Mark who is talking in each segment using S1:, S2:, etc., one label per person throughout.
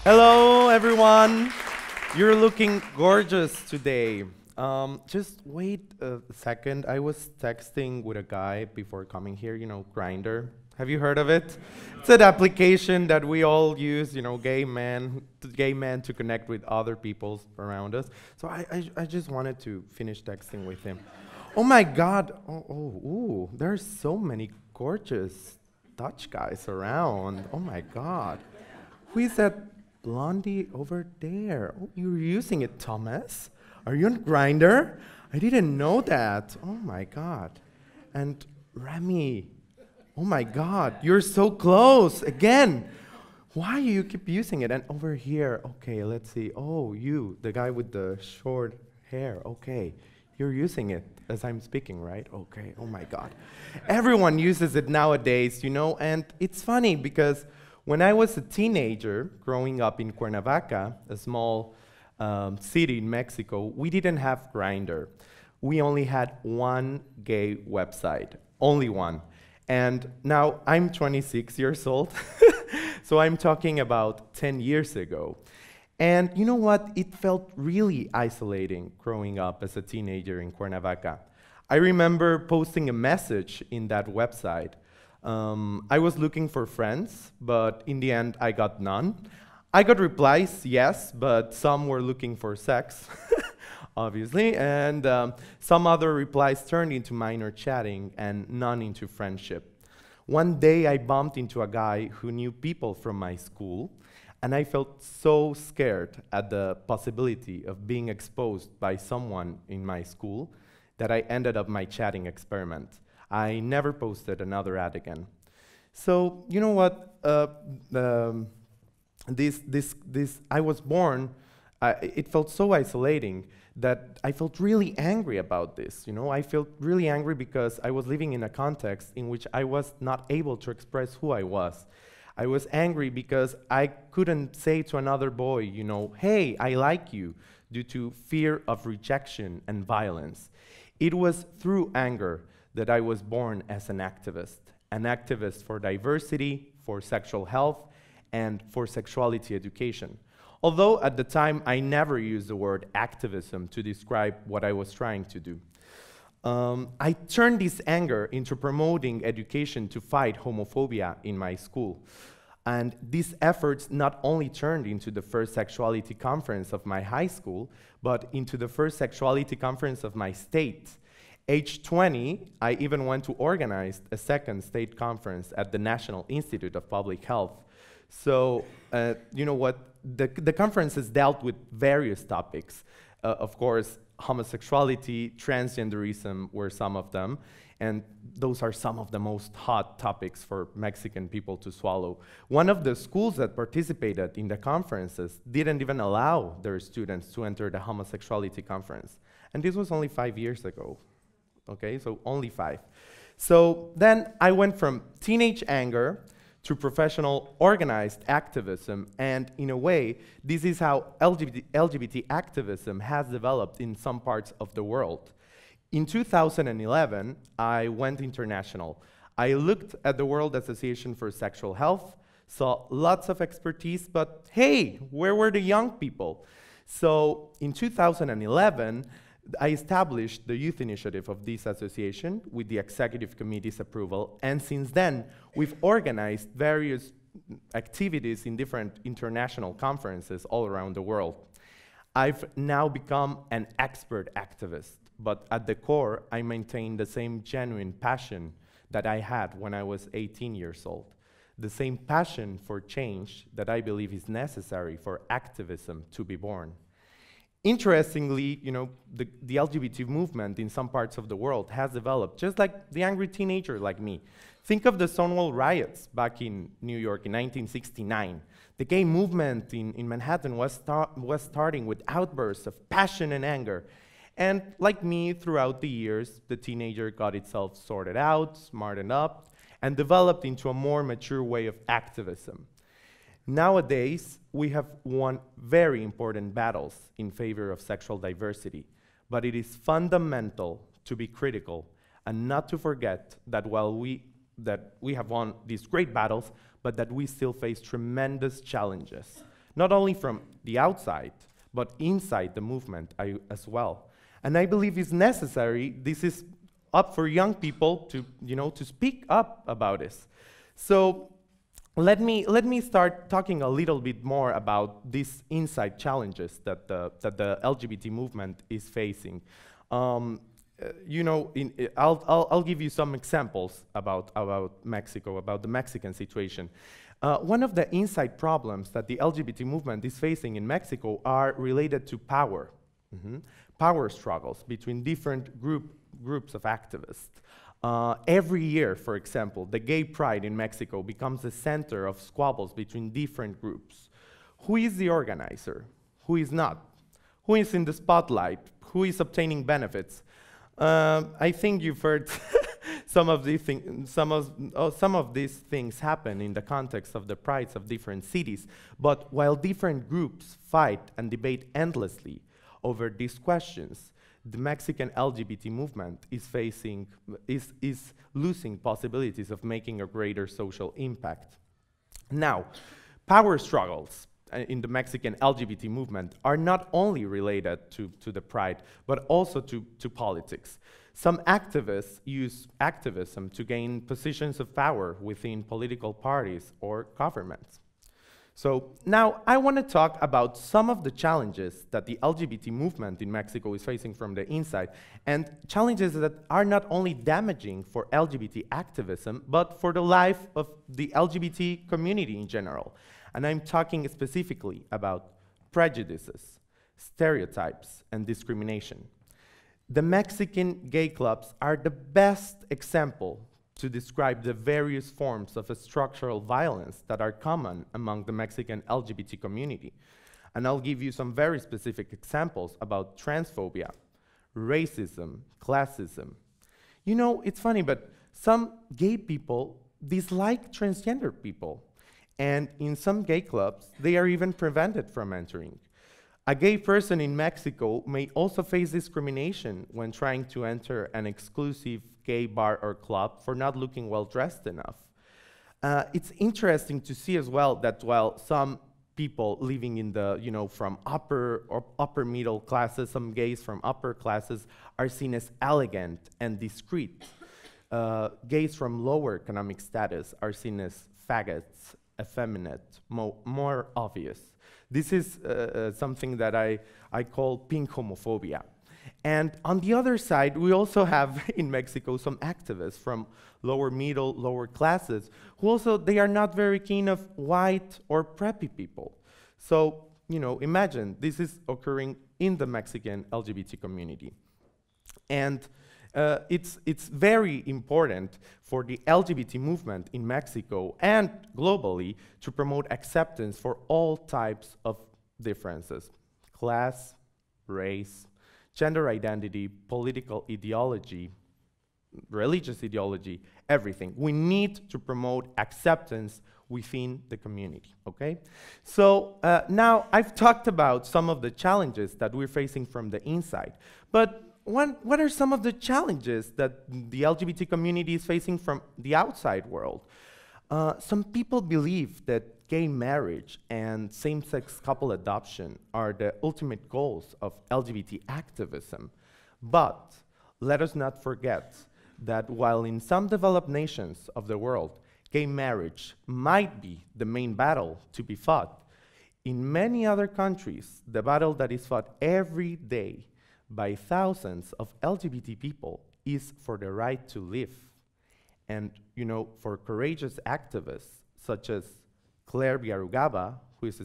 S1: Hello, everyone. You're looking gorgeous today. Just wait a second. I was texting with a guy before coming here, Grindr. Have you heard of it? It's an application that we all use, gay men to connect with other people around us. So I just wanted to finish texting with him. Oh my God. Ooh, there's so many gorgeous Dutch guys around. Oh my God. Who is that blondie over there? Oh, you're using it, Thomas? Are you on Grindr? I didn't know that. Oh my God. And Remy. Oh my God, you're so close again. Why you keep using it? And over here, okay, let's see. Oh, you, the guy with the short hair. Okay, you're using it as I'm speaking, right? Okay, oh my God. Everyone uses it nowadays, and it's funny because when I was a teenager growing up in Cuernavaca, a small city in Mexico, we didn't have Grindr. We only had one gay website, only one. And now I'm 26 years old, so I'm talking about 10 years ago. And you know what? It felt really isolating growing up as a teenager in Cuernavaca. I remember posting a message in that website. I was looking for friends, but in the end, I got none. I got replies, yes, but some were looking for sex, obviously, and some other replies turned into minor chatting and none into friendship. One day, I bumped into a guy who knew people from my school, and I felt so scared at the possibility of being exposed by someone in my school that I ended up my chatting experiment. I never posted another ad again. So, you know what? I was born, it felt so isolating that I felt really angry about this. I felt really angry because I was living in a context in which I was not able to express who I was. I was angry because I couldn't say to another boy, hey, I like you, due to fear of rejection and violence. It was through anger that I was born as an activist for diversity, for sexual health, and for sexuality education. Although at the time I never used the word activism to describe what I was trying to do. I turned this anger into promoting education to fight homophobia in my school. And these efforts not only turned into the first sexuality conference of my high school, but into the first sexuality conference of my state. Age 20, I even went to organize a second state conference at the National Institute of Public Health. So, you know what? The conferences dealt with various topics. Of course, homosexuality, transgenderism were some of them, and those are some of the most hot topics for Mexican people to swallow. One of the schools that participated in the conferences didn't even allow their students to enter the homosexuality conference. And this was only 5 years ago. Okay, so only 5. So then I went from teenage anger to professional organized activism, and in a way, this is how LGBT activism has developed in some parts of the world. In 2011, I went international. I looked at the World Association for Sexual Health, saw lots of expertise, but hey, where were the young people? So in 2011, I established the youth initiative of this association with the executive committee's approval, and since then, we've organized various activities in different international conferences all around the world. I've now become an expert activist, but at the core, I maintain the same genuine passion that I had when I was 18 years old, the same passion for change that I believe is necessary for activism to be born. Interestingly, the LGBT movement in some parts of the world has developed, just like the angry teenager like me. Think of the Stonewall riots back in New York in 1969. The gay movement in Manhattan was starting with outbursts of passion and anger. And like me, throughout the years, the teenager got itself sorted out, smartened up, and developed into a more mature way of activism. Nowadays, we have won very important battles in favor of sexual diversity, but it is fundamental to be critical and not to forget that while we have won these great battles, but that we still face tremendous challenges, not only from the outside, but inside the movement as well. And I believe it's necessary, this is up for young people to, to speak up about this. So let me start talking a little bit more about these inside challenges that the LGBT movement is facing. I'll give you some examples about Mexico, about the Mexican situation. One of the inside problems that the LGBT movement is facing in Mexico are related to power. Power struggles between different groups of activists. Every year, for example, the gay pride in Mexico becomes the center of squabbles between different groups. Who is the organizer? Who is not? Who is in the spotlight? Who is obtaining benefits? I think you've heard some of these things happen in the context of the prides of different cities. But while different groups fight and debate endlessly over these questions, the Mexican LGBT movement is losing possibilities of making a greater social impact. Now, power struggles in the Mexican LGBT movement are not only related to the pride, but also to politics. Some activists use activism to gain positions of power within political parties or governments. So now I want to talk about some of the challenges that the LGBT movement in Mexico is facing from the inside, and challenges that are not only damaging for LGBT activism, but for the life of the LGBT community in general. And I'm talking specifically about prejudices, stereotypes, and discrimination. The Mexican gay clubs are the best example to describe the various forms of structural violence that are common among the Mexican LGBT community. And I'll give you some very specific examples about transphobia, racism, classism. You know, it's funny, but some gay people dislike transgender people. And in some gay clubs, they are even prevented from entering. A gay person in Mexico may also face discrimination when trying to enter an exclusive gay bar or club for not looking well dressed enough. It's interesting to see as well that while some people living in the, from upper or upper middle classes, some gays from upper classes are seen as elegant and discreet. Gays from lower economic status are seen as faggots, effeminate, more obvious. This is something that I call pink homophobia. And on the other side, we also have in Mexico some activists from lower middle, lower classes, who also, they are not very keen of white or preppy people. So, imagine this is occurring in the Mexican LGBT community. And it's very important for the LGBT movement in Mexico and globally to promote acceptance for all types of differences: class, race, gender identity, political ideology, religious ideology, everything. We need to promote acceptance within the community, okay? So now I've talked about some of the challenges that we're facing from the inside, but what are some of the challenges that the LGBT community is facing from the outside world? Some people believe that gay marriage and same-sex couple adoption are the ultimate goals of LGBT activism. But let us not forget that while in some developed nations of the world, gay marriage might be the main battle to be fought, in many other countries, the battle that is fought every day by thousands of LGBT people is for the right to live. And, for courageous activists such as Claire Villarugaba, who is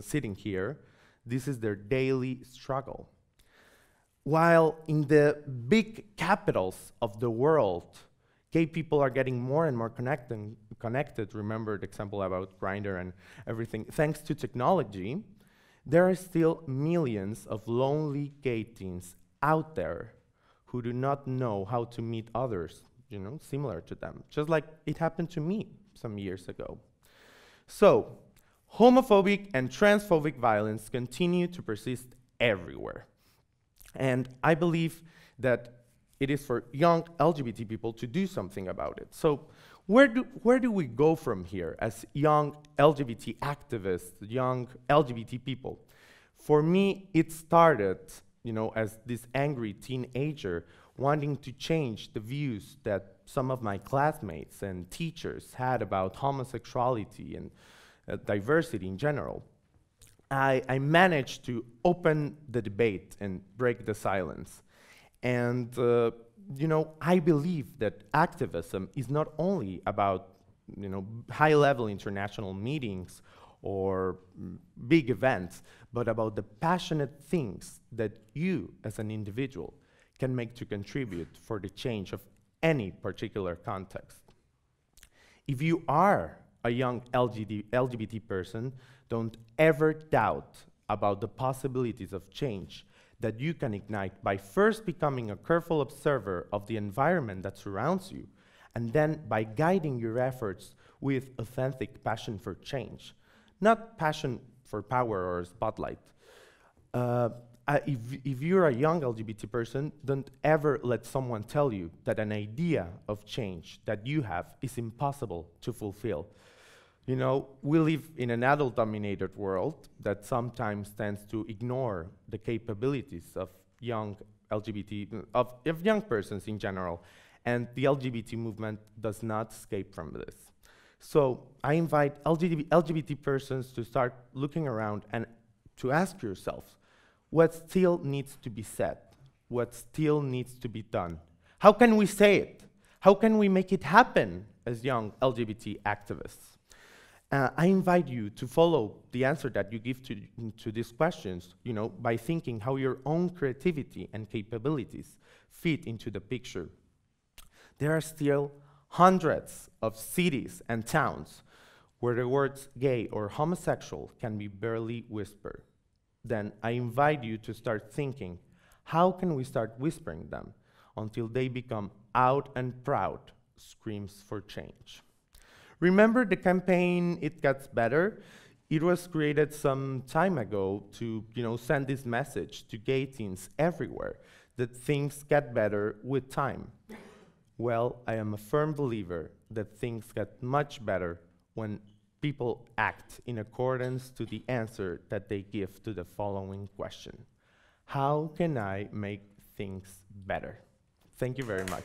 S1: sitting here, this is their daily struggle. While in the big capitals of the world, gay people are getting more and more connected, remember the example about Grindr and everything, thanks to technology, there are still millions of lonely gay teens out there who do not know how to meet others, similar to them, just like it happened to me some years ago. So, homophobic and transphobic violence continue to persist everywhere. And I believe that it is for young LGBT people to do something about it. So Where do we go from here as young LGBT activists, young LGBT people? For me, it started, as this angry teenager wanting to change the views that some of my classmates and teachers had about homosexuality and diversity in general. I managed to open the debate and break the silence. And I believe that activism is not only about high-level international meetings or big events, but about the passionate things that you as an individual can make to contribute for the change of any particular context. If you are a young LGBT person, don't ever doubt about the possibilities of change that you can ignite by first becoming a careful observer of the environment that surrounds you, and then by guiding your efforts with authentic passion for change, not passion for power or spotlight. If you're a young LGBT person, don't ever let someone tell you that an idea of change that you have is impossible to fulfill. We live in an adult-dominated world that sometimes tends to ignore the capabilities of young young persons in general, and the LGBT movement does not escape from this. So I invite LGBT persons to start looking around and to ask yourselves, what still needs to be said? What still needs to be done? How can we say it? How can we make it happen as young LGBT activists? I invite you to follow the answer that you give to these questions, by thinking how your own creativity and capabilities fit into the picture. There are still hundreds of cities and towns where the words gay or homosexual can be barely whispered. Then I invite you to start thinking, how can we start whispering them until they become out and proud screams for change? Remember the campaign, It Gets Better? It was created some time ago to send this message to gay teens everywhere, that things get better with time. Well, I am a firm believer that things get much better when people act in accordance to the answer that they give to the following question: how can I make things better? Thank you very much.